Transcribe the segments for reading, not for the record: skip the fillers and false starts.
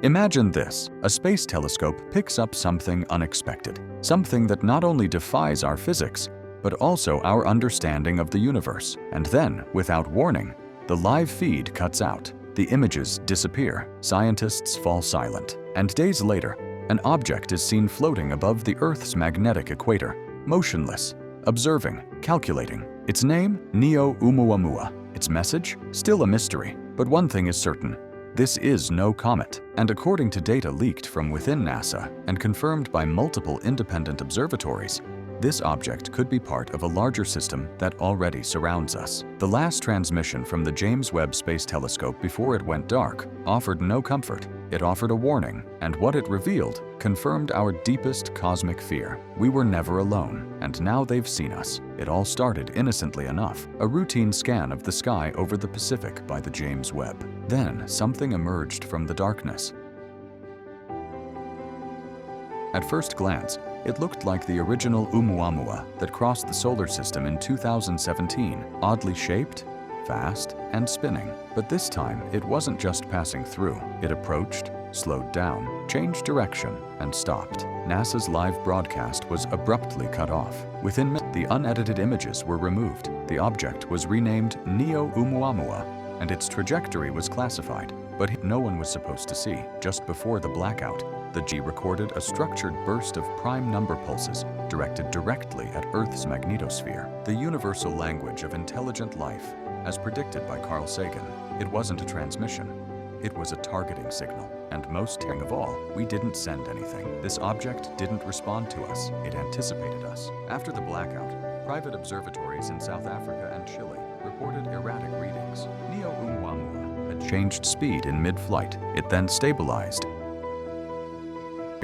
Imagine this: a space telescope picks up something unexpected, something that not only defies our physics, but also our understanding of the universe. And then, without warning, the live feed cuts out. The images disappear, scientists fall silent, and days later, an object is seen floating above the Earth's magnetic equator, motionless, observing, calculating. Its name? Neo-Oumuamua. Its message? Still a mystery. But one thing is certain: this is no comet. And according to data leaked from within NASA and confirmed by multiple independent observatories, this object could be part of a larger system that already surrounds us. The last transmission from the James Webb Space Telescope before it went dark offered no comfort. It offered a warning, and what it revealed confirmed our deepest cosmic fear. We were never alone, and now they've seen us. It all started innocently enough, a routine scan of the sky over the Pacific by the James Webb. Then something emerged from the darkness. At first glance, it looked like the original Oumuamua that crossed the solar system in 2017, oddly shaped, fast, and spinning. But this time, it wasn't just passing through. It approached, slowed down, changed direction, and stopped. NASA's live broadcast was abruptly cut off. Within minutes, the unedited images were removed. The object was renamed Neo-Oumuamua, and its trajectory was classified. But no one was supposed to see. Just before the blackout, the G recorded a structured burst of prime number pulses directed directly at Earth's magnetosphere, the universal language of intelligent life, as predicted by Carl Sagan. It wasn't a transmission. It was a targeting signal. And most telling of all, we didn't send anything. This object didn't respond to us. It anticipated us. After the blackout, private observatories in South Africa and Chile reported erratic readings. Neo-Oumuamua had changed speed in mid-flight. It then stabilized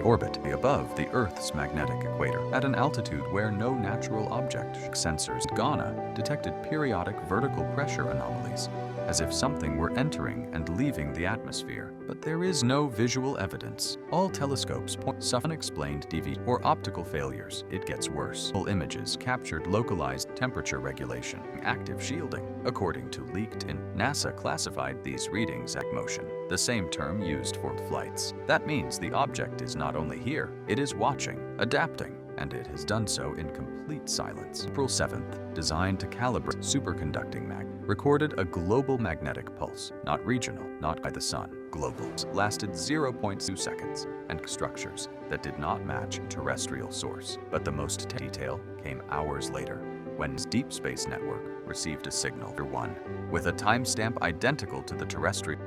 orbit above the Earth's magnetic equator at an altitude where no natural object sensors in Ghana detected periodic vertical pressure anomalies, as if something were entering and leaving the atmosphere. But there is no visual evidence. All telescopes point to unexplained deviation or optical failures. It gets worse. All images captured localized temperature regulation, active shielding. According to leaked NASA classified these readings as motion, the same term used for flights. That means the object is not only here, it is watching, adapting, and it has done so in complete silence. April 7th, designed to calibrate superconducting recorded a global magnetic pulse, not regional, not by the sun. Global lasted 0.2 seconds, and structures that did not match a terrestrial source. But the most detail came hours later, when Deep Space Network received a signal for one, with a timestamp identical to the terrestrial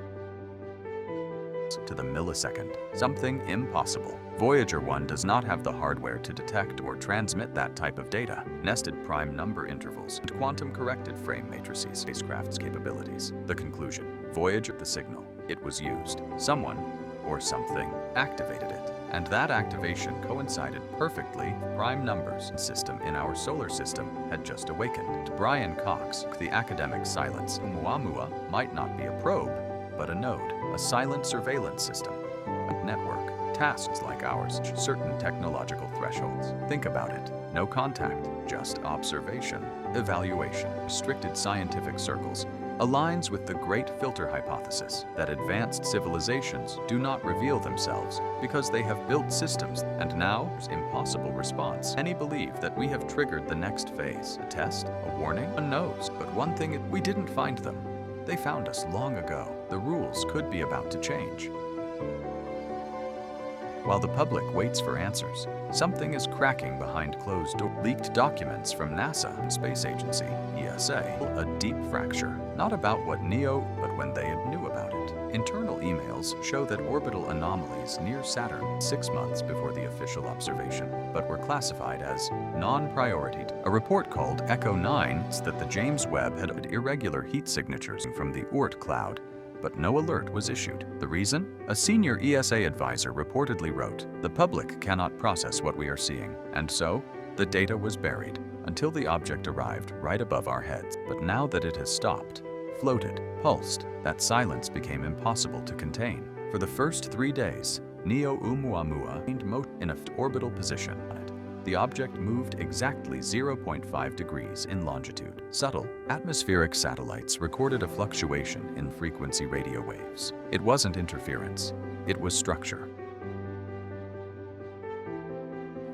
to the millisecond. Something impossible. Voyager 1 does not have the hardware to detect or transmit that type of data. Nested prime number intervals and quantum-corrected frame matrices spacecraft's capabilities. The conclusion: Voyager the signal. It was used. Someone, or something, activated it. And that activation coincided perfectly with prime numbers system in our solar system had just awakened. To Brian Cox, the academic silence, Oumuamua might not be a probe, but a node, a silent surveillance system, a network. Tasks like ours, certain technological thresholds. Think about it. No contact, just observation, evaluation. Restricted scientific circles aligns with the Great Filter hypothesis that advanced civilizations do not reveal themselves because they have built systems. And now, impossible response. Many believe that we have triggered the next phase. A test? A warning? One knows. But one thing, we didn't find them. They found us long ago. The rules could be about to change. While the public waits for answers, something is cracking behind closed doors. Leaked documents from NASA and Space Agency, ESA, a deep fracture. Not about what but when they knew about it. Internal emails show that orbital anomalies near Saturn 6 months before the official observation, but were classified as non-priority. A report called Echo 9 says that the James Webb had irregular heat signatures from the Oort cloud, but no alert was issued. The reason? A senior ESA advisor reportedly wrote, "The public cannot process what we are seeing." And so, the data was buried until the object arrived right above our heads. But now that it has stopped, floated, pulsed, that silence became impossible to contain. For the first 3 days, Neo-Oumuamua remained in an orbital position on it. The object moved exactly 0.5 degrees in longitude. Subtle, atmospheric satellites recorded a fluctuation in frequency radio waves. It wasn't interference. It was structure.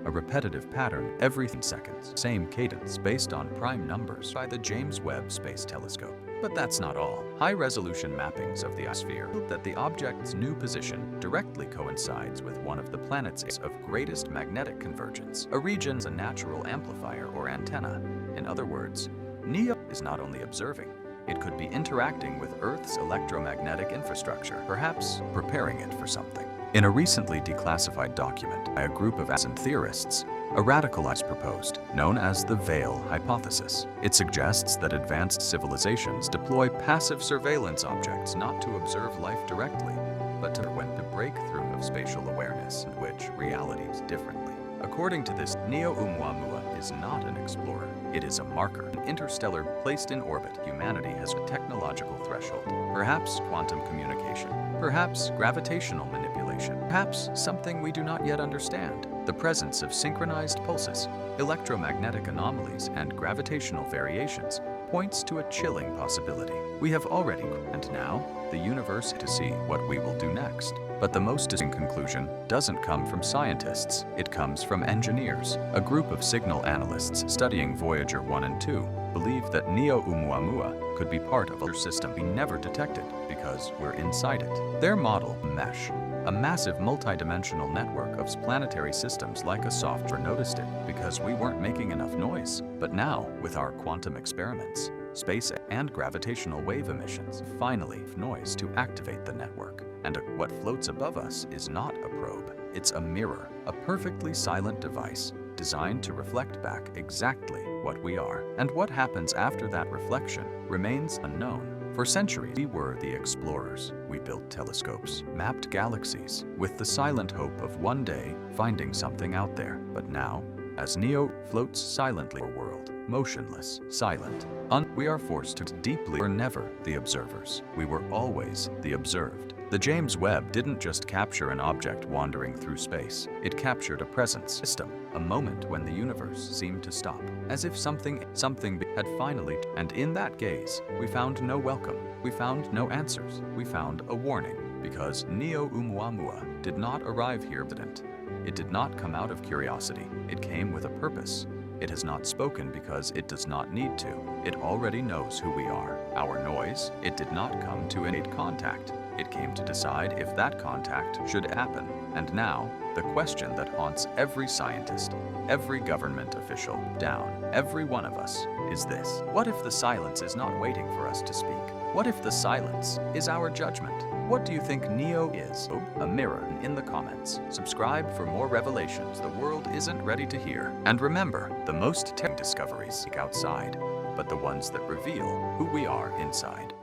A repetitive pattern every 10 seconds, same cadence based on prime numbers by the James Webb Space Telescope. But that's not all. High-resolution mappings of the ionosphere show that the object's new position directly coincides with one of the planets of greatest magnetic convergence. A region is a natural amplifier or antenna. In other words, NEO is not only observing, it could be interacting with Earth's electromagnetic infrastructure, perhaps preparing it for something. In a recently declassified document by a group of theorists, a radicalized proposed, known as the Veil hypothesis. It suggests that advanced civilizations deploy passive surveillance objects not to observe life directly, but to break through of spatial awareness in which reality is differently. According to this, Oumuamua is not an explorer. It is a marker, an interstellar placed in orbit. Humanity has a technological threshold, perhaps quantum communication, perhaps gravitational manipulation, perhaps something we do not yet understand. The presence of synchronized pulses, electromagnetic anomalies, and gravitational variations points to a chilling possibility. We have already, and now, the universe to see what we will do next. But the most dizzying conclusion doesn't come from scientists, it comes from engineers. A group of signal analysts studying Voyager 1 and 2 believe that Oumuamua could be part of a system we never detected because we're inside it. Their model, MESH, a massive multidimensional network of planetary systems like a software, noticed it because we weren't making enough noise. But now, with our quantum experiments, space and gravitational wave emissions, finally noise to activate the network. And what floats above us is not a probe, it's a mirror, a perfectly silent device designed to reflect back exactly what we are. And what happens after that reflection remains unknown. For centuries, we were the explorers. We built telescopes, mapped galaxies, with the silent hope of one day finding something out there. But now, as NEO floats silently in our world, motionless, silent, we are forced to deeply. We were never the observers. We were always the observed. The James Webb didn't just capture an object wandering through space. It captured a presence system, a moment when the universe seemed to stop, as if something had finally. And in that gaze, we found no welcome. We found no answers. We found a warning, because Oumuamua did not arrive here evident. It did not come out of curiosity. It came with a purpose. It has not spoken because it does not need to. It already knows who we are. Our noise, it did not come to innate contact. It came to decide if that contact should happen. And now, the question that haunts every scientist, every government official, down, every one of us, is this. What if the silence is not waiting for us to speak? What if the silence is our judgment? What do you think NEO is? A mirror in the comments. Subscribe for more revelations the world isn't ready to hear. And remember, the most discoveries outside, but the ones that reveal who we are inside.